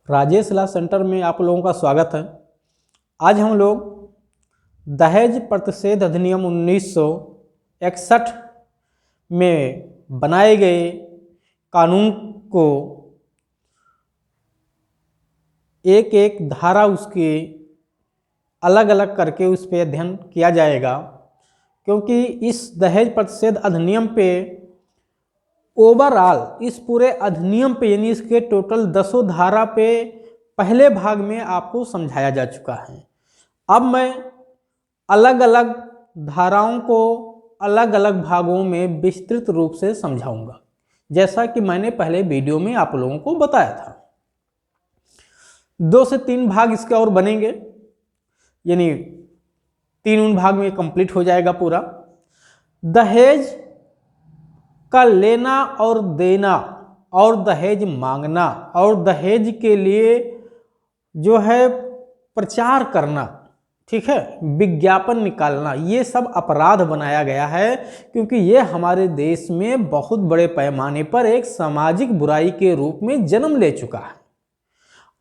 राजेश ला centre में आप लोगों का स्वागत है। आज हम लोग दहेज प्रतिषेध अधिनियम 1961 में बनाए गए कानून को एक एक धारा उसके अलग अलग करके उस पर अध्ययन किया जाएगा, क्योंकि इस दहेज प्रतिषेध अधिनियम पे ओवरऑल इस पूरे अधिनियम पे यानी इसके टोटल 10 धारा पे पहले भाग में आपको समझाया जा चुका है। अब मैं अलग अलग धाराओं को अलग अलग भागों में विस्तृत रूप से समझाऊंगा, जैसा कि मैंने पहले वीडियो में आप लोगों को बताया था। 2 से 3 भाग इसके और बनेंगे, यानी 3 भाग में कंप्लीट हो जाएगा पूरा। दहेज का लेना और देना और दहेज मांगना और दहेज के लिए जो है प्रचार करना, ठीक है, विज्ञापन निकालना, ये सब अपराध बनाया गया है, क्योंकि ये हमारे देश में बहुत बड़े पैमाने पर एक सामाजिक बुराई के रूप में जन्म ले चुका है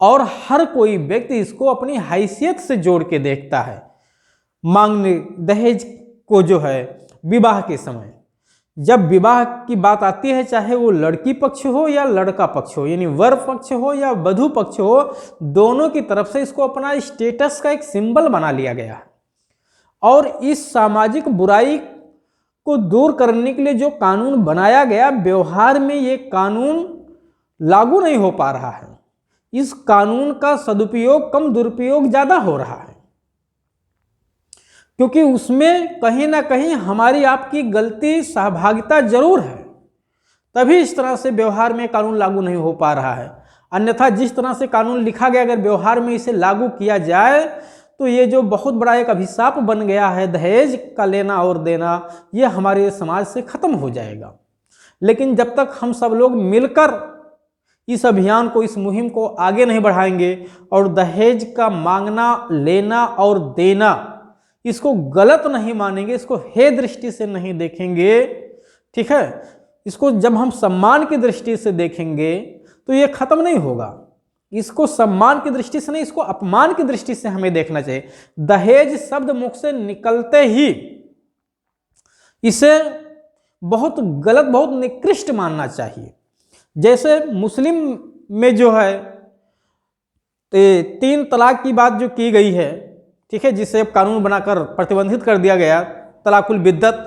और हर कोई व्यक्ति इसको अपनी हैसियत से जोड़ के देखता है। मांगने दहेज को जो है विवाह के समय, जब विवाह की बात आती है, चाहे वो लड़की पक्ष हो या लड़का पक्ष हो, यानी वर पक्ष हो या वधू पक्ष हो, दोनों की तरफ से इसको अपना स्टेटस का एक सिंबल बना लिया गया है। और इस सामाजिक बुराई को दूर करने के लिए जो कानून बनाया गया, व्यवहार में ये कानून लागू नहीं हो पा रहा है। इस कानून का सदुपयोग कम, दुरुपयोग ज़्यादा हो रहा है, क्योंकि उसमें कहीं ना कहीं हमारी आपकी गलती, सहभागिता जरूर है, तभी इस तरह से व्यवहार में कानून लागू नहीं हो पा रहा है। अन्यथा जिस तरह से कानून लिखा गया, अगर व्यवहार में इसे लागू किया जाए तो ये जो बहुत बड़ा एक अभिशाप बन गया है दहेज का लेना और देना, ये हमारे समाज से खत्म हो जाएगा। लेकिन जब तक हम सब लोग मिलकर इस अभियान को, इस मुहिम को आगे नहीं बढ़ाएंगे और दहेज का मांगना, लेना और देना इसको गलत नहीं मानेंगे, इसको हे दृष्टि से नहीं देखेंगे, ठीक है, इसको जब हम सम्मान की दृष्टि से देखेंगे तो ये खत्म नहीं होगा। इसको सम्मान की दृष्टि से नहीं, इसको अपमान की दृष्टि से हमें देखना चाहिए। दहेज शब्द मुख से निकलते ही इसे बहुत गलत, बहुत निकृष्ट मानना चाहिए। जैसे मुस्लिम में जो है 3 तलाक की बात जो की गई है, ठीक है, जिसे अब कानून बनाकर प्रतिबंधित कर दिया गया, तलाकुल बिद्दत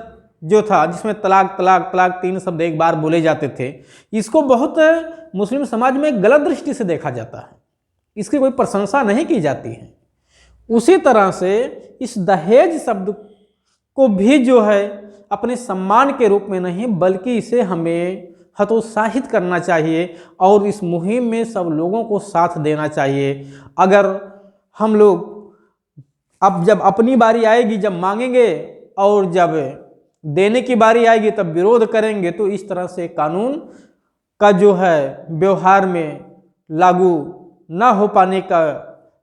जो था, जिसमें तलाक तलाक तलाक 3 शब्द एक बार बोले जाते थे, इसको बहुत मुस्लिम समाज में गलत दृष्टि से देखा जाता है, इसकी कोई प्रशंसा नहीं की जाती है। उसी तरह से इस दहेज शब्द को भी जो है अपने सम्मान के रूप में नहीं, बल्कि इसे हमें हतोत्साहित करना चाहिए और इस मुहिम में सब लोगों को साथ देना चाहिए। अगर हम लोग अब जब अपनी बारी आएगी, जब मांगेंगे और जब देने की बारी आएगी तब विरोध करेंगे, तो इस तरह से कानून का जो है व्यवहार में लागू ना हो पाने का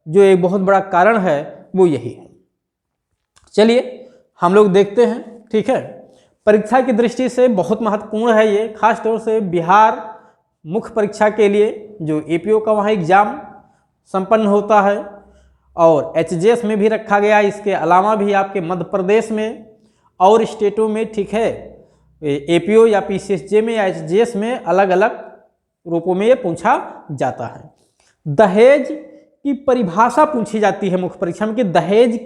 जो एक बहुत बड़ा कारण है वो यही है। चलिए हम लोग देखते हैं, ठीक है। परीक्षा की दृष्टि से बहुत महत्वपूर्ण है ये, खास तौर से बिहार मुख्य परीक्षा के लिए, जो एपीओ का वहाँ एग्जाम संपन्न होता है और एचजीएस में भी रखा गया। इसके अलावा भी आपके मध्य प्रदेश में और स्टेटों में, ठीक है, एपीओ या पीसीएसजे में या एचजीएस में अलग अलग रूपों में ये पूछा जाता है। दहेज की परिभाषा पूछी जाती है मुख्य परीक्षा में कि दहेज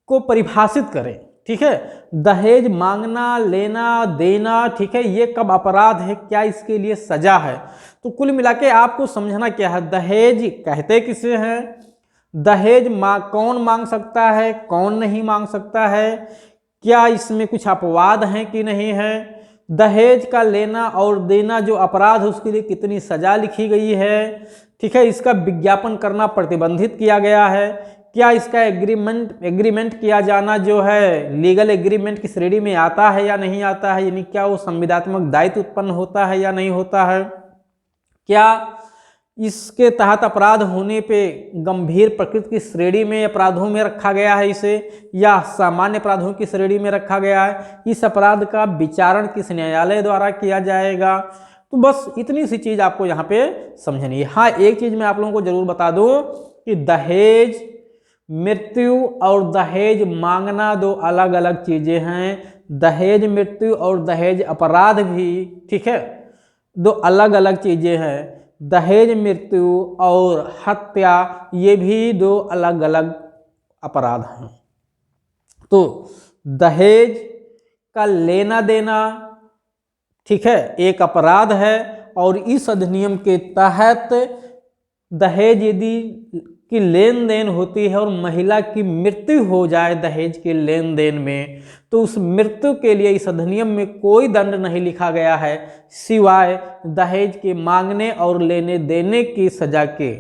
को परिभाषित करें, ठीक है। दहेज मांगना, लेना, देना, ठीक है, ये कब अपराध है, क्या इसके लिए सजा है। तो कुल मिला के आपको समझना क्या है, दहेज कहते किसे हैं, दहेज कौन मांग सकता है, कौन नहीं मांग सकता है, क्या इसमें कुछ अपवाद हैं कि नहीं है, दहेज का लेना और देना जो अपराध है उसके लिए कितनी सजा लिखी गई है, ठीक है, इसका विज्ञापन करना प्रतिबंधित किया गया है, क्या इसका एग्रीमेंट किया जाना जो है लीगल एग्रीमेंट की श्रेणी में आता है या नहीं आता है, यानी क्या वो संविदात्मक दायित्व उत्पन्न होता है या नहीं होता है, क्या इसके तहत अपराध होने पे गंभीर प्रकृति की श्रेणी में अपराधों में रखा गया है इसे, या सामान्य अपराधों की श्रेणी में रखा गया है। इस अपराध का विचारण किस न्यायालय द्वारा किया जाएगा, तो बस इतनी सी चीज़ आपको यहाँ पे समझनी है। हाँ, एक चीज़ मैं आप लोगों को जरूर बता दूँ कि दहेज मृत्यु और दहेज मांगना दो अलग अलग चीज़ें हैं। दहेज मृत्यु और दहेज अपराध भी, ठीक है, दो अलग अलग चीज़ें हैं। दहेज मृत्यु और हत्या ये भी दो अलग अलग अपराध हैं। तो दहेज का लेना देना, ठीक है, एक अपराध है और इस अधिनियम के तहत दहेज यदि की लेन देन होती है और महिला की मृत्यु हो जाए दहेज के लेन देन में, तो उस मृत्यु के लिए इस अधिनियम में कोई दंड नहीं लिखा गया है सिवाय दहेज के मांगने और लेने देने की सजा के।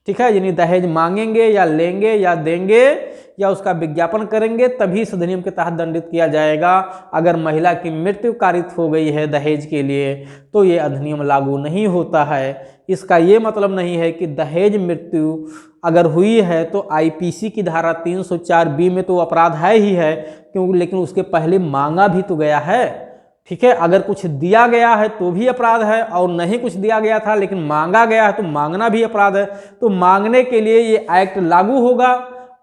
ठीक है, यानी दहेज मांगेंगे या लेंगे या देंगे या उसका विज्ञापन करेंगे तभी इस अधिनियम के तहत दंडित किया जाएगा। अगर महिला की मृत्यु कारित हो गई है दहेज के लिए तो ये अधिनियम लागू नहीं होता है। इसका ये मतलब नहीं है कि दहेज मृत्यु अगर हुई है तो आईपीसी की धारा 304B में तो अपराध है ही है, क्योंकि लेकिन उसके पहले मांगा भी तो गया है। ठीक है, अगर कुछ दिया गया है तो भी अपराध है और नहीं कुछ दिया गया था लेकिन मांगा गया है तो मांगना भी अपराध है। तो मांगने के लिए ये एक्ट लागू होगा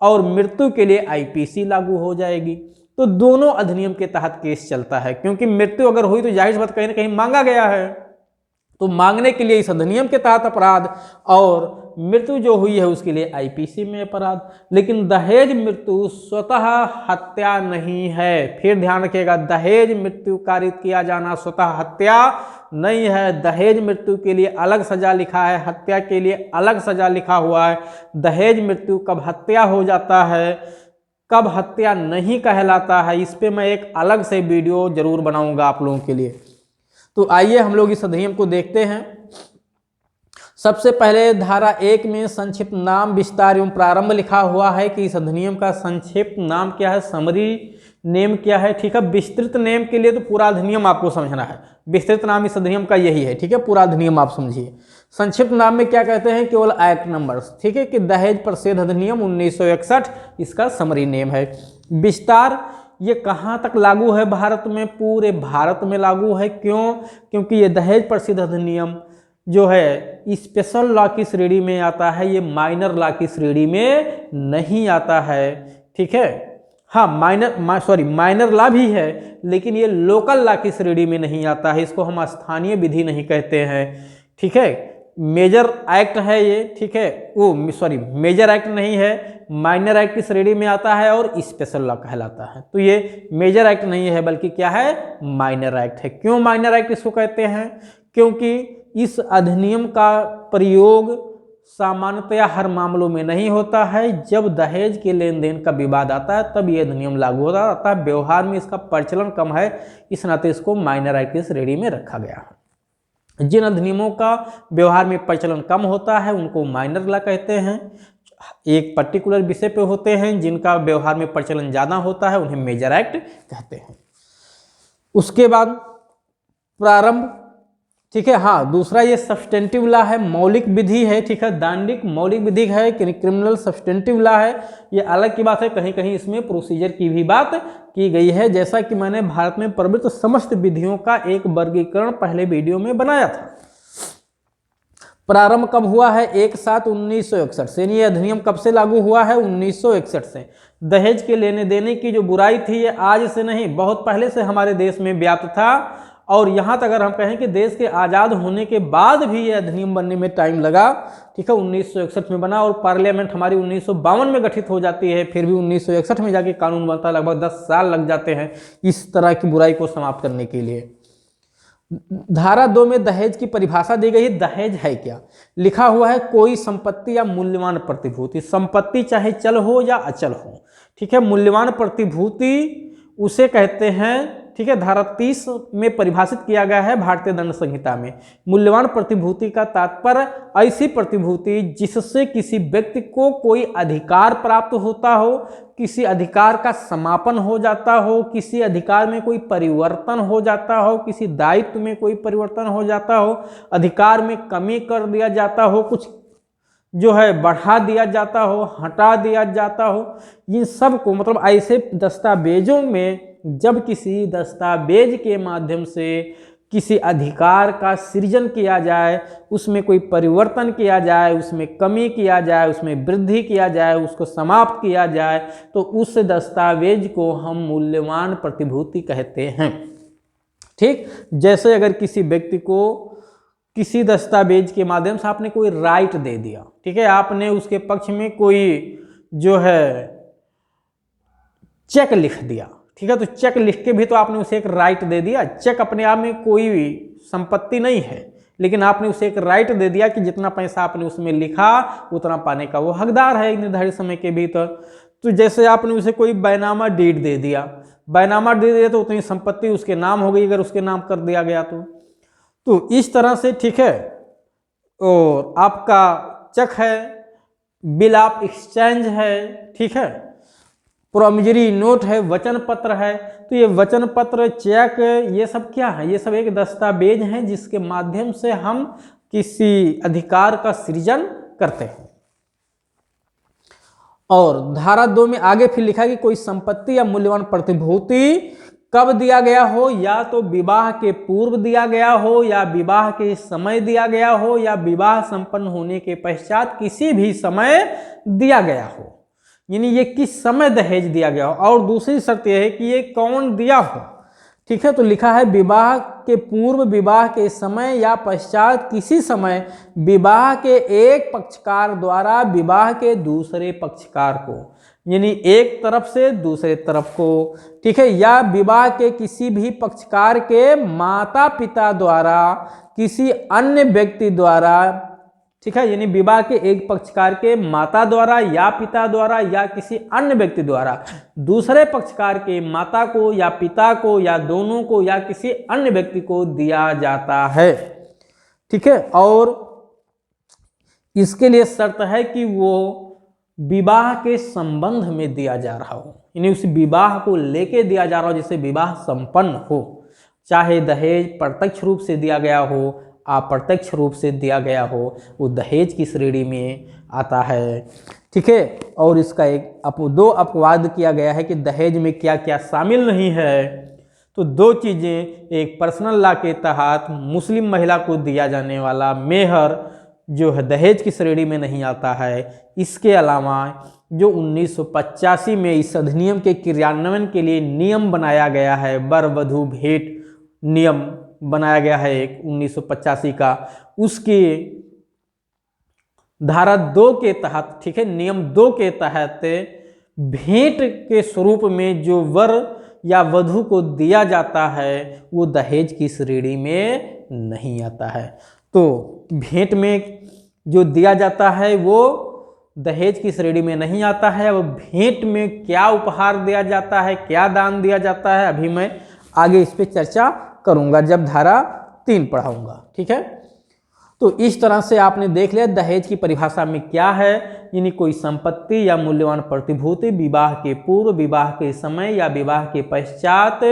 और मृत्यु के लिए आईपीसी लागू हो जाएगी। तो दोनों अधिनियम के तहत केस चलता है, क्योंकि मृत्यु अगर हुई तो जाहिर बात कहीं ना कहीं मांगा गया है, तो मांगने के लिए इस अधिनियम के तहत अपराध और मृत्यु जो हुई है उसके लिए आईपीसी में अपराध। लेकिन दहेज मृत्यु स्वतः हत्या नहीं है। फिर ध्यान रखिएगा, दहेज मृत्यु कारित किया जाना स्वतः हत्या नहीं है। दहेज मृत्यु के लिए अलग सजा लिखा है, हत्या के लिए अलग सजा लिखा हुआ है। दहेज मृत्यु कब हत्या हो जाता है, कब हत्या नहीं कहलाता है, इस पे मैं एक अलग से वीडियो जरूर बनाऊंगा आप लोगों के लिए। तो आइए हम लोग इस अधिनियम को देखते हैं। सबसे पहले धारा 1 में संक्षिप्त नाम, विस्तार एवं प्रारंभ लिखा हुआ है कि इस अधिनियम का संक्षिप्त नाम क्या है, समरी नेम क्या है। ठीक है, विस्तृत नेम के लिए तो पूरा अधिनियम आपको समझना है। विस्तृत नाम इस अधिनियम का यही है। ठीक है, पूरा अधिनियम आप समझिए। संक्षिप्त नाम में क्या कहते हैं, केवल एक्ट नंबर्स। ठीक है, कि दहेज प्रतिषेध अधिनियम 1961 इसका समरी नेम है। विस्तार ये कहाँ तक लागू है भारत में, पूरे भारत में लागू है। क्यों? क्योंकि ये दहेज प्रतिषेध अधिनियम जो है स्पेशल लॉ की श्रेणी में आता है, ये माइनर लॉ की श्रेणी में नहीं आता है। ठीक है, हाँ माइनर लॉ भी है लेकिन ये लोकल लॉ की श्रेणी में नहीं आता है, इसको हम स्थानीय विधि नहीं कहते हैं। ठीक है, मेजर एक्ट है ये। ठीक है, मेजर एक्ट नहीं है, माइनर एक्ट की श्रेणी में आता है और स्पेशल लॉ कहलाता है। तो ये मेजर एक्ट नहीं है बल्कि क्या है, माइनर एक्ट है। क्यों माइनर एक्ट इसको कहते हैं? क्योंकि इस अधिनियम का प्रयोग सामान्यतया हर मामलों में नहीं होता है। जब दहेज के लेन देन का विवाद आता है तब ये अधिनियम लागू होता है। व्यवहार में इसका प्रचलन कम है, इस नाते इसको माइनर एक्ट की श्रेणी में रखा गया है। जिन अधिनियमों का व्यवहार में प्रचलन कम होता है उनको माइनर लॉ कहते हैं। एक पर्टिकुलर विषय पे होते हैं जिनका व्यवहार में प्रचलन ज़्यादा होता है उन्हें मेजर एक्ट कहते हैं। उसके बाद प्रारंभ। ठीक है, हाँ, दूसरा ये सब्सटेंटिव लॉ है, मौलिक विधि है। ठीक है, दंडिक मौलिक विधि है, क्रिमिनल सब्सटेंटिव लॉ है। ये अलग की बात है, कहीं कहीं इसमें प्रोसीजर की भी बात की गई है, जैसा कि मैंने भारत में प्रवृत्त समस्त विधियों का एक वर्गीकरण पहले वीडियो में बनाया था। प्रारंभ कब हुआ है? 1/7/1961 से। ये अधिनियम कब से लागू हुआ है? 1961 से। दहेज के लेने देने की जो बुराई थी ये आज से नहीं, बहुत पहले से हमारे देश में व्याप्त था। और यहाँ तक अगर हम कहें कि देश के आज़ाद होने के बाद भी ये अधिनियम बनने में टाइम लगा। ठीक है, 1961 में बना और पार्लियामेंट हमारी 1952 में गठित हो जाती है, फिर भी 1961 में जाके कानून बनता है। लगभग 10 साल लग जाते हैं इस तरह की बुराई को समाप्त करने के लिए। धारा 2 में दहेज की परिभाषा दी गई है। दहेज है क्या? लिखा हुआ है कोई संपत्ति या मूल्यवान प्रतिभूति। संपत्ति चाहे चल हो या अचल हो। ठीक है, मूल्यवान प्रतिभूति उसे कहते हैं। ठीक है, धारा 30 में परिभाषित किया गया है भारतीय दंड संहिता में। मूल्यवान प्रतिभूति का तात्पर्य ऐसी प्रतिभूति जिससे किसी व्यक्ति को कोई अधिकार प्राप्त होता हो, किसी अधिकार का समापन हो जाता हो, किसी अधिकार में कोई परिवर्तन हो जाता हो, किसी दायित्व में कोई परिवर्तन हो जाता हो, अधिकार में कमी कर दिया जाता हो, कुछ जो है बढ़ा दिया जाता हो, हटा दिया जाता हो। इन सब को मतलब ऐसे दस्तावेजों में जब किसी दस्तावेज के माध्यम से किसी अधिकार का सृजन किया जाए, उसमें कोई परिवर्तन किया जाए, उसमें कमी किया जाए, उसमें वृद्धि किया जाए, उसको समाप्त किया जाए, तो उस दस्तावेज को हम मूल्यवान प्रतिभूति कहते हैं। ठीक, जैसे अगर किसी व्यक्ति को किसी दस्तावेज के माध्यम से आपने कोई राइट दे दिया, ठीक है, आपने उसके पक्ष में कोई जो है चेक लिख दिया, ठीक है, तो चेक लिख के भी तो आपने उसे एक राइट दे दिया। चेक अपने आप में कोई संपत्ति नहीं है, लेकिन आपने उसे एक राइट दे दिया कि जितना पैसा आपने उसमें लिखा उतना पाने का वो हकदार है एक निर्धारित समय के भीतर। तो जैसे आपने उसे कोई बैनामा डीड दे दिया, बैनामा दे दिया तो उतनी संपत्ति उसके नाम हो गई, अगर उसके नाम कर दिया गया तो इस तरह से, ठीक है। और आपका चेक है, बिल ऑफ एक्सचेंज है, ठीक है, प्रोमिजरी नोट है, वचन पत्र है। तो ये वचन पत्र, चेक, ये सब क्या है? ये सब एक दस्तावेज हैं जिसके माध्यम से हम किसी अधिकार का सृजन करते हैं। और धारा 2 में आगे फिर लिखा कि कोई संपत्ति या मूल्यवान प्रतिभूति कब दिया गया हो, या तो विवाह के पूर्व दिया गया हो, या विवाह के समय दिया गया हो, या विवाह संपन्न होने के पश्चात किसी भी समय दिया गया हो। यानी ये किस समय दहेज दिया गया हो। और दूसरी शर्त यह है कि ये कौन दिया हो, ठीक है। तो लिखा है विवाह के पूर्व, विवाह के समय या पश्चात किसी समय विवाह के एक पक्षकार द्वारा विवाह के दूसरे पक्षकार को, यानी एक तरफ से दूसरे तरफ को, ठीक है, या विवाह के किसी भी पक्षकार के माता पिता द्वारा किसी अन्य व्यक्ति द्वारा, ठीक है, यानी विवाह के एक पक्षकार के माता द्वारा या पिता द्वारा या किसी अन्य व्यक्ति द्वारा दूसरे पक्षकार के माता को या पिता को या दोनों को या किसी अन्य व्यक्ति को दिया जाता है, ठीक है। और इसके लिए शर्त है कि वो विवाह के संबंध में दिया जा रहा हो, यानी उस विवाह को लेके दिया जा रहा हो, जिससे विवाह संपन्न हो। चाहे दहेज प्रत्यक्ष रूप से दिया गया हो, अप्रत्यक्ष रूप से दिया गया हो, वो दहेज की श्रेणी में आता है, ठीक है। और इसका दो अपवाद किया गया है कि दहेज में क्या क्या शामिल नहीं है। तो दो चीज़ें, एक पर्सनल लॉ के तहत मुस्लिम महिला को दिया जाने वाला मेहर जो है दहेज की श्रेणी में नहीं आता है। इसके अलावा जो 1985 में इस अधिनियम के क्रियान्वयन के लिए नियम बनाया गया है, वर वधू भेंट नियम बनाया गया है एक 1985 का, उसके धारा 2 के तहत, ठीक है, नियम 2 के तहत भेंट के स्वरूप में जो वर या वधू को दिया जाता है वो दहेज की श्रेणी में नहीं आता है। तो भेंट में जो दिया जाता है वो दहेज की श्रेणी में नहीं आता है। और भेंट में क्या उपहार दिया जाता है, क्या दान दिया जाता है, अभी मैं आगे इस पे चर्चा करूंगा जब धारा 3 पढ़ाऊंगा, ठीक है। तो इस तरह से आपने देख लिया दहेज की परिभाषा में क्या है, यानी कोई संपत्ति या मूल्यवान प्रतिभूति विवाह के पूर्व, विवाह के समय या विवाह के पश्चात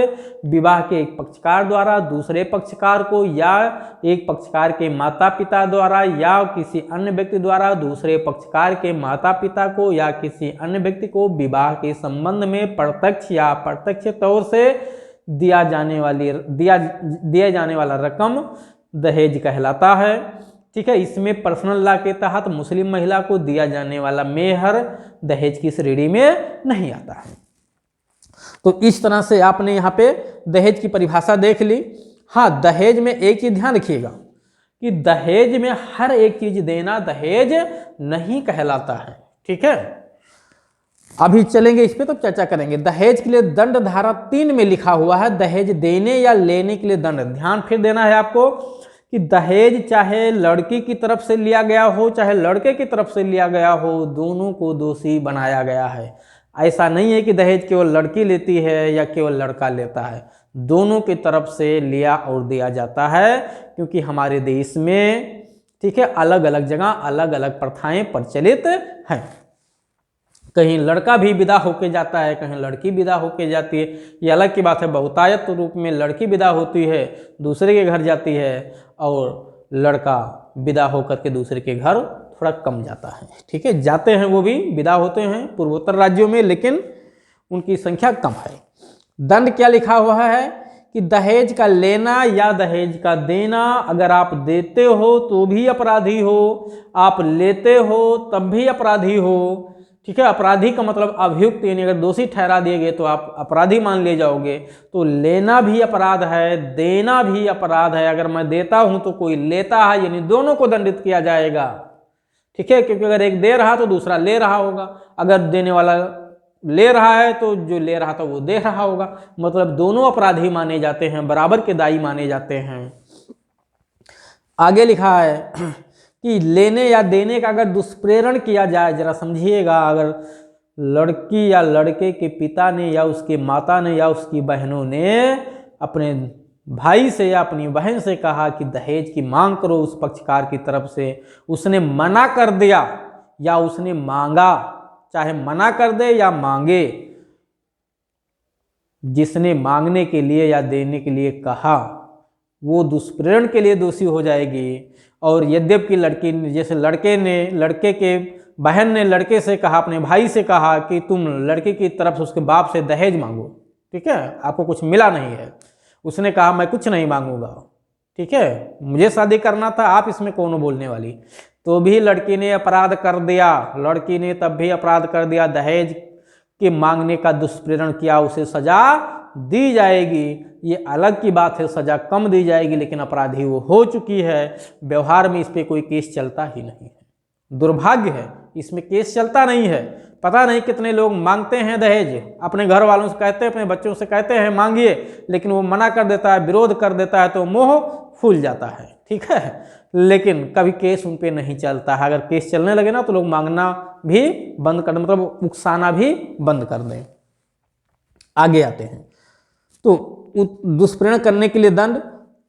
विवाह के एक पक्षकार द्वारा दूसरे पक्षकार को, या एक पक्षकार के माता पिता द्वारा या किसी अन्य व्यक्ति द्वारा दूसरे पक्षकार के माता पिता को या किसी अन्य व्यक्ति को विवाह के संबंध में प्रत्यक्ष या अप्रत्यक्ष तौर से दिया जाने वाला रकम दहेज कहलाता है, ठीक है। इसमें पर्सनल लॉ के तहत मुस्लिम महिला को दिया जाने वाला मेहर दहेज की श्रेणी में नहीं आता है। तो इस तरह से आपने यहाँ पे दहेज की परिभाषा देख ली। हाँ, दहेज में एक चीज ध्यान रखिएगा कि दहेज में हर एक चीज देना दहेज नहीं कहलाता है, ठीक है। अभी चलेंगे इस पे तो चर्चा करेंगे। दहेज के लिए दंड धारा 3 में लिखा हुआ है, दहेज देने या लेने के लिए दंड। ध्यान फिर देना है आपको कि दहेज चाहे लड़की की तरफ से लिया गया हो चाहे लड़के की तरफ से लिया गया हो, दोनों को दोषी बनाया गया है। ऐसा नहीं है कि दहेज केवल लड़की लेती है या केवल लड़का लेता है, दोनों की तरफ से लिया और दिया जाता है। क्योंकि हमारे देश में, ठीक है, अलग अलग जगह अलग अलग प्रथाएं प्रचलित हैं। कहीं लड़का भी विदा होके जाता है, कहीं लड़की विदा होके जाती है। ये अलग की बात है। बहुतायत रूप में लड़की विदा होती है, दूसरे के घर जाती है, और लड़का विदा होकर के दूसरे के घर थोड़ा कम जाता है, ठीक है। जाते हैं, वो भी विदा होते हैं पूर्वोत्तर राज्यों में, लेकिन उनकी संख्या कम है। दंड क्या लिखा हुआ है कि दहेज का लेना या दहेज का देना, अगर आप देते हो तो भी अपराधी हो, आप लेते हो तब भी अपराधी हो। ठीक है, अपराधी का मतलब अभियुक्त, यानी अगर दोषी ठहरा दिए गए तो आप अपराधी मान लिए जाओगे। तो लेना भी अपराध है, देना भी अपराध है। अगर मैं देता हूं तो कोई लेता है, यानी दोनों को दंडित किया जाएगा। ठीक है, क्योंकि अगर एक दे रहा तो दूसरा ले रहा होगा, अगर देने वाला ले रहा है तो जो ले रहा था वो दे रहा होगा, मतलब दोनों अपराधी माने जाते हैं, बराबर के दायी माने जाते हैं। आगे लिखा है कि लेने या देने का अगर दुष्प्रेरण किया जाए, जरा समझिएगा, अगर लड़की या लड़के के पिता ने या उसके माता ने या उसकी बहनों ने अपने भाई से या अपनी बहन से कहा कि दहेज की मांग करो उस पक्षकार की तरफ से, उसने मना कर दिया या उसने मांगा, चाहे मना कर दे या मांगे, जिसने मांगने के लिए या देने के लिए कहा वो दुष्प्रेरण के लिए दोषी हो जाएगी। और यद्यपि लड़की, जैसे लड़के के बहन ने लड़के से कहा, अपने भाई से कहा कि तुम लड़के की तरफ से उसके बाप से दहेज मांगो, ठीक है, आपको कुछ मिला नहीं है, उसने कहा मैं कुछ नहीं मांगूंगा, ठीक है, मुझे शादी करना था, आप इसमें कौन बोलने वाली, तो भी लड़की ने अपराध कर दिया, लड़की ने तब भी अपराध कर दिया, दहेज के मांगने का दुष्प्रेरण किया, उसे सजा दी जाएगी। ये अलग की बात है, सजा कम दी जाएगी, लेकिन अपराधी वो हो चुकी है। व्यवहार में इस पे कोई केस चलता ही नहीं है, दुर्भाग्य है, इसमें केस चलता नहीं है। पता नहीं कितने लोग मांगते हैं दहेज, अपने घर वालों से कहते हैं, अपने बच्चों से कहते हैं मांगिए, लेकिन वो मना कर देता है, विरोध कर देता है, तो मोह फूल जाता है, ठीक है, लेकिन कभी केस उन पे नहीं चलता है। अगर केस चलने लगे ना तो लोग मांगना भी बंद कर, मतलब उकसाना भी बंद कर दें। आगे आते हैं, तो दुष्प्रेरण करने के लिए दंड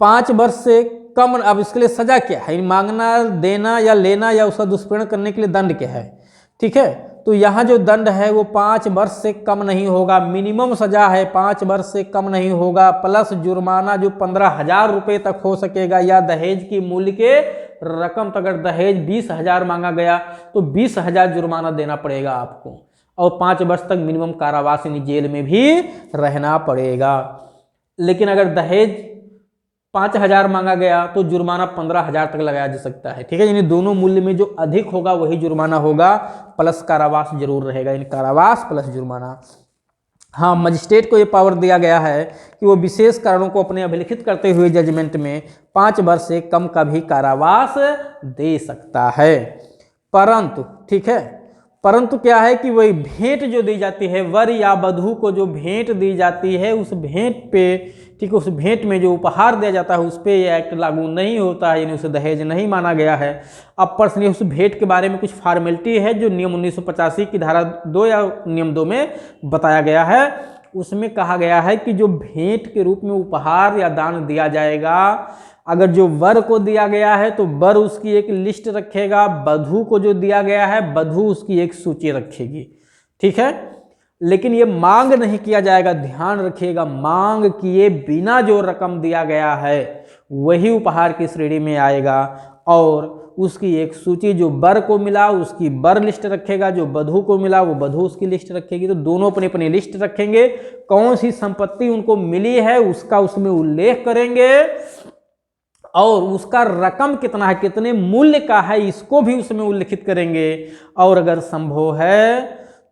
5 वर्ष से कम। अब इसके लिए सजा क्या है, मांगना, देना या लेना या उसका दुष्प्रेरण करने के लिए दंड क्या है, ठीक है, तो यहाँ जो दंड है वो 5 वर्ष से कम नहीं होगा, मिनिमम सजा है 5 वर्ष से कम नहीं होगा, प्लस जुर्माना जो 15,000 रुपये तक हो सकेगा, या दहेज की मूल्य के रकम तक, अगर दहेज 20,000 मांगा गया तो 20,000 जुर्माना देना पड़ेगा आपको, और 5 वर्ष तक मिनिमम कारावास यानी जेल में भी रहना पड़ेगा। लेकिन अगर दहेज 5,000 मांगा गया तो जुर्माना 15,000 तक लगाया जा सकता है, ठीक है, यानी दोनों मूल्य में जो अधिक होगा वही जुर्माना होगा, प्लस कारावास जरूर रहेगा, यानी कारावास प्लस जुर्माना। हाँ, मजिस्ट्रेट को ये पावर दिया गया है कि वो विशेष कारणों को अपने अभिलिखित करते हुए जजमेंट में 5 वर्ष से कम का भी कारावास दे सकता है। परंतु, ठीक है, परंतु क्या है कि वही भेंट जो दी जाती है, वर या वधू को जो भेंट दी जाती है, उस भेंट पे, ठीक है, उस भेंट में जो उपहार दिया जाता है उस पर यह एक्ट लागू नहीं होता है, यानी उसे दहेज नहीं माना गया है। अब पर्सनली उस भेंट के बारे में कुछ फॉर्मेलिटी है जो नियम 1985 की धारा 2 या नियम 2 में बताया गया है। उसमें कहा गया है कि जो भेंट के रूप में उपहार या दान दिया जाएगा, अगर जो वर को दिया गया है तो वर उसकी एक लिस्ट रखेगा, वधू को जो दिया गया है वधू उसकी एक सूची रखेगी, ठीक है, लेकिन ये मांग नहीं किया जाएगा, ध्यान रखिएगा, मांग किए बिना जो रकम दिया गया है वही उपहार की श्रेणी में आएगा, और उसकी एक सूची, जो वर को मिला उसकी वर लिस्ट रखेगा, जो वधू को मिला वो वधू उसकी लिस्ट रखेगी, तो दोनों अपनी अपनी लिस्ट रखेंगे, कौन सी संपत्ति उनको मिली है उसका उसमें उल्लेख करेंगे, और उसका रकम कितना है, कितने मूल्य का है, इसको भी उसमें उल्लिखित करेंगे, और अगर संभव है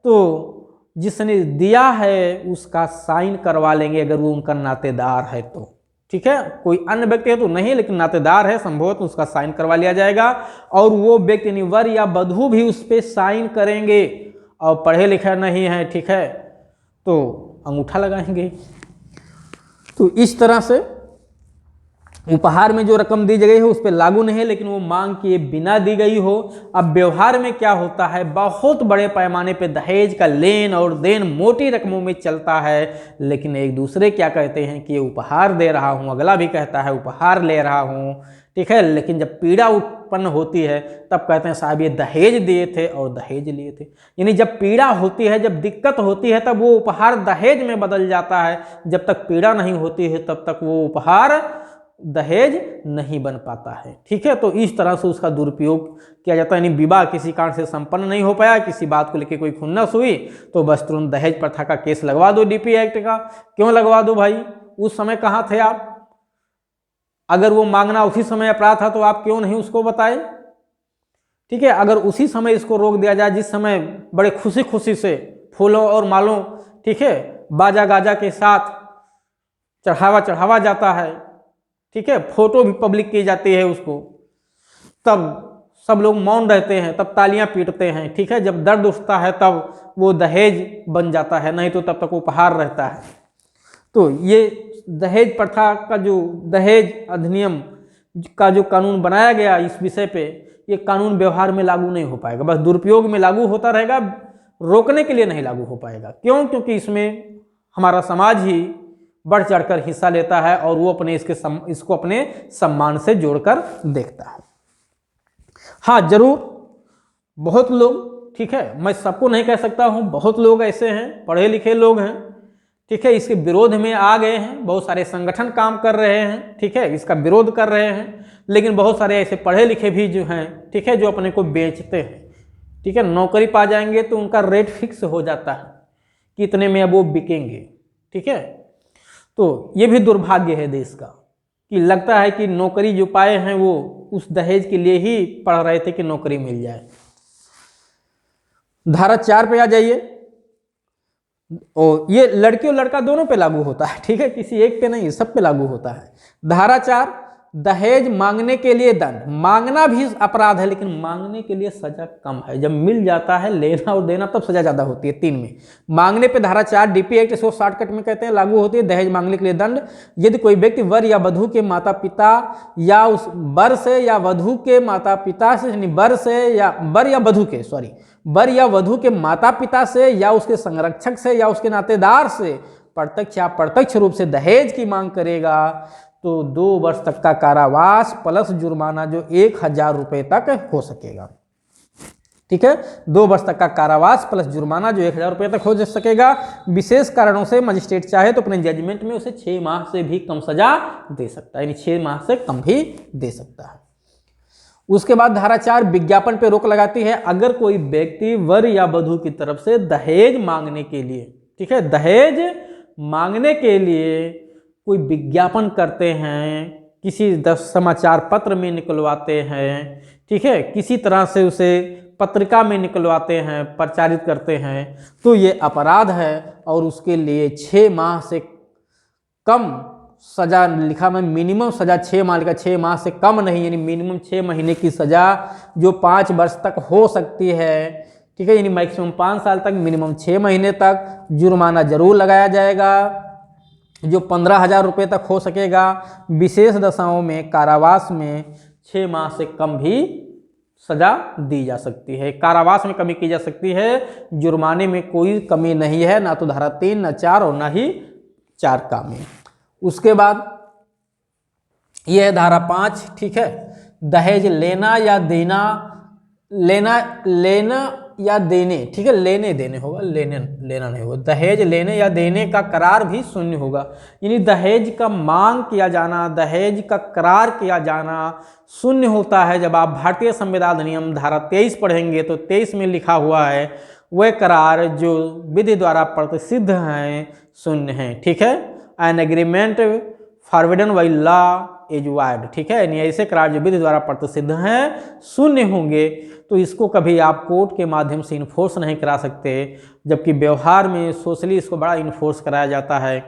तो जिसने दिया है उसका साइन करवा लेंगे, अगर वो उनका नातेदार है तो, ठीक है, कोई अन्य व्यक्ति है तो नहीं, लेकिन नातेदार है संभव तो उसका साइन करवा लिया जाएगा, और वो व्यक्ति यानी वर या वधू भी उस पर साइन करेंगे, और पढ़े लिखे नहीं है, ठीक है, तो अंगूठा लगाएंगे। तो इस तरह से उपहार में जो रकम दी गई है उस पर लागू नहीं है, लेकिन वो मांग किए बिना दी गई हो। अब व्यवहार में क्या होता है, बहुत बड़े पैमाने पे दहेज का लेन और देन मोटी रकमों में चलता है, लेकिन एक दूसरे क्या कहते हैं कि ये उपहार दे रहा हूँ, अगला भी कहता है उपहार ले रहा हूँ, ठीक है, लेकिन जब पीड़ा उत्पन्न होती है तब कहते हैं साहब ये दहेज दिए थे और दहेज लिए थे, यानी जब पीड़ा होती है, जब दिक्कत होती है तब वो उपहार दहेज में बदल जाता है, जब तक पीड़ा नहीं होती है तब तक वो उपहार दहेज नहीं बन पाता है, ठीक है, तो इस तरह से उसका दुरुपयोग किया जाता है, यानी विवाह किसी कारण से संपन्न नहीं हो पाया, किसी बात को लेकर कोई खुन्नस हुई तो बस तुरंत दहेज प्रथा का केस लगवा दो, डीपी एक्ट का। क्यों लगवा दो भाई, उस समय कहाँ थे आप? अगर वो मांगना उसी समय अपराध था तो आप क्यों नहीं उसको बताए? ठीक है, अगर उसी समय इसको रोक दिया जाए जिस समय बड़े खुशी खुशी से फूलों और मालों, ठीक है, बाजा गाजा के साथ चढ़ावा जाता है, ठीक है, फोटो भी पब्लिक की जाती है उसको, तब सब लोग मौन रहते हैं, तब तालियां पीटते हैं, ठीक है। जब दर्द उठता है तब वो दहेज बन जाता है, नहीं तो तब तक उपहार रहता है। तो ये दहेज प्रथा का जो दहेज अधिनियम का जो कानून बनाया गया इस विषय पे, ये कानून व्यवहार में लागू नहीं हो पाएगा, बस दुरुपयोग में लागू होता रहेगा, रोकने के लिए नहीं लागू हो पाएगा। क्यों? क्योंकि इसमें हमारा समाज ही बढ़ चढ़कर हिस्सा लेता है और वो अपने इसको अपने सम्मान से जोड़कर देखता है। हाँ जरूर, बहुत लोग, ठीक है, मैं सबको नहीं कह सकता हूँ, बहुत लोग ऐसे हैं, पढ़े लिखे लोग हैं, ठीक है, इसके विरोध में आ गए हैं, बहुत सारे संगठन काम कर रहे हैं, ठीक है, इसका विरोध कर रहे हैं। लेकिन बहुत सारे ऐसे पढ़े लिखे भी जो हैं, ठीक है, जो अपने को बेचते हैं, ठीक है, नौकरी पा जाएंगे तो उनका रेट फिक्स हो जाता है कि इतने में अब वो बिकेंगे, ठीक है। तो ये भी दुर्भाग्य है देश का कि लगता है कि नौकरी जो पाए हैं वो उस दहेज के लिए ही पढ़ रहे थे कि नौकरी मिल जाए। धारा 4 पे आ जाइए। और ये लड़की और लड़का दोनों पे लागू होता है, ठीक है, किसी एक पे नहीं, सब पे लागू होता है। धारा 4, दहेज मांगने के लिए दंड। मांगना भी अपराध है लेकिन मांगने के लिए सजा कम है। जब मिल जाता है लेना और देना तब सजा ज्यादा होती है। 3 में मांगने पे धारा 4 डीपी एक्ट 160 में कहते हैं लागू होती है। दहेज मांगने के लिए दंड, यदि कोई व्यक्ति वर या वधू के माता पिता या उस वर से या वधू के माता पिता से, वर से या वर या वधू के, सॉरी, वर या वधू के माता पिता से या उसके संरक्षक से या उसके नातेदार से प्रत्यक्ष या अप्रत्यक्ष रूप से दहेज की मांग करेगा तो 2 वर्ष तक का कारावास प्लस जुर्माना जो 1000 रुपये तक हो सकेगा, ठीक है। 2 वर्ष तक का कारावास प्लस जुर्माना जो 1000 रुपये तक हो सकेगा। विशेष कारणों से मजिस्ट्रेट चाहे तो अपने जजमेंट में उसे 6 माह से भी कम सजा दे सकता है, यानी 6 माह से कम भी दे सकता है। उसके बाद धारा 4 विज्ञापन पे रोक लगाती है। अगर कोई व्यक्ति वर या वधू की तरफ से दहेज मांगने के लिए, ठीक है, दहेज मांगने के लिए कोई विज्ञापन करते हैं, किसी समाचार पत्र में निकलवाते हैं, ठीक है, किसी तरह से उसे पत्रिका में निकलवाते हैं, प्रचारित करते हैं, तो ये अपराध है और उसके लिए 6 माह से कम सजा लिखा में, मिनिमम सजा 6 माह का, 6 माह से कम नहीं, यानी मिनिमम 6 महीने की सजा जो 5 वर्ष तक हो सकती है, ठीक है, यानी मैक्सिमम 5 साल तक, मिनिमम 6 महीने तक। जुर्माना जरूर लगाया जाएगा जो 15,000 रुपये तक हो सकेगा। विशेष दशाओं में कारावास में 6 माह से कम भी सजा दी जा सकती है, कारावास में कमी की जा सकती है, जुर्माने में कोई कमी नहीं है, ना तो धारा 3, ना 4 और ना ही 4 का में। उसके बाद यह है धारा 5, ठीक है, दहेज लेना या देना, लेना या देने, ठीक है, लेने देने होगा, लेना नहीं होगा। दहेज लेने या देने का करार भी शून्य होगा, यानी दहेज का मांग किया जाना, दहेज का करार किया जाना शून्य होता है। जब आप भारतीय संविधान अधिनियम धारा 23 पढ़ेंगे तो 23 में लिखा हुआ है वह करार जो विधि द्वारा प्रतिसिद्ध हैं शून्य हैं, ठीक है। An agreement forbidden by law is wide, ठीक है, यानी ऐसे करार जो विधि द्वारा प्रतिसिद्ध हैं शून्य होंगे तो इसको कभी आप कोर्ट के माध्यम से इन्फोर्स नहीं करा सकते, जबकि व्यवहार में सोशली इसको बड़ा इन्फोर्स कराया जाता है।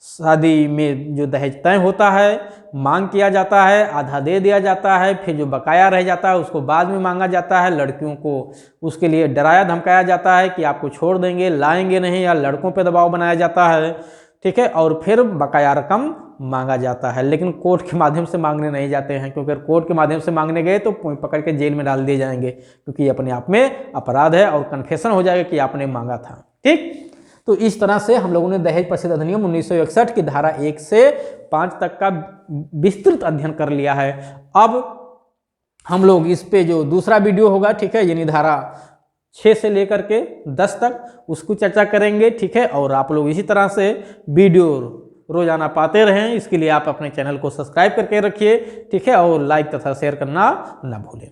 शादी में जो दहेज तय होता है, मांग किया जाता है, आधा दे दिया जाता है, फिर जो बकाया रह जाता है उसको बाद में मांगा जाता है। लड़कियों को उसके लिए डराया धमकाया जाता है कि आपको छोड़ देंगे, लाएंगे नहीं, या लड़कों पे दबाव बनाया जाता है, ठीक है, और फिर बकाया रकम मांगा जाता है। लेकिन कोर्ट के माध्यम से मांगने नहीं जाते हैं, क्योंकि कोर्ट के माध्यम से मांगने गए तो पकड़ के जेल में डाल दिए जाएंगे, क्योंकि ये अपने आप में अपराध है और कन्फेशन हो जाएगा कि आपने मांगा था, ठीक। तो इस तरह से हम लोगों ने दहेज प्रतिषेध अधिनियम 1961 की धारा 1 से 5 तक का विस्तृत अध्ययन कर लिया है। अब हम लोग इस पे जो दूसरा वीडियो होगा, ठीक है, यानी धारा 6 से लेकर के 10 तक उसको चर्चा करेंगे, ठीक है। और आप लोग इसी तरह से वीडियो रोजाना पाते रहें, इसके लिए आप अपने चैनल को सब्सक्राइब करके रखिए, ठीक है, और लाइक तथा शेयर करना ना भूलें।